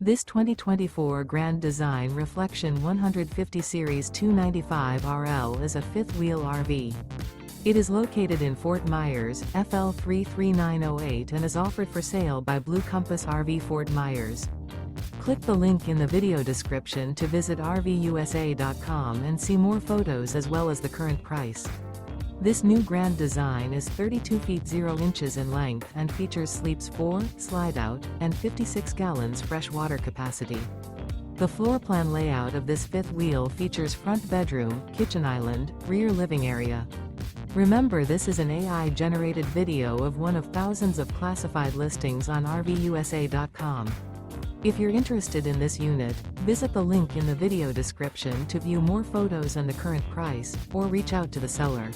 This 2024 Grand Design Reflection 150 Series 295RL is a fifth-wheel RV. It is located in Fort Myers, FL 33908 and is offered for sale by Blue Compass RV Fort Myers. Click the link in the video description to visit RVUSA.com and see more photos as well as the current price. This new Grand Design is 32 feet 0 inches in length and features sleeps 4, slide-out, and 56 gallons fresh water capacity. The floor plan layout of this fifth wheel features front bedroom, kitchen island, rear living area. Remember, this is an AI-generated video of one of thousands of classified listings on RVUSA.com. If you're interested in this unit, visit the link in the video description to view more photos and the current price, or reach out to the seller.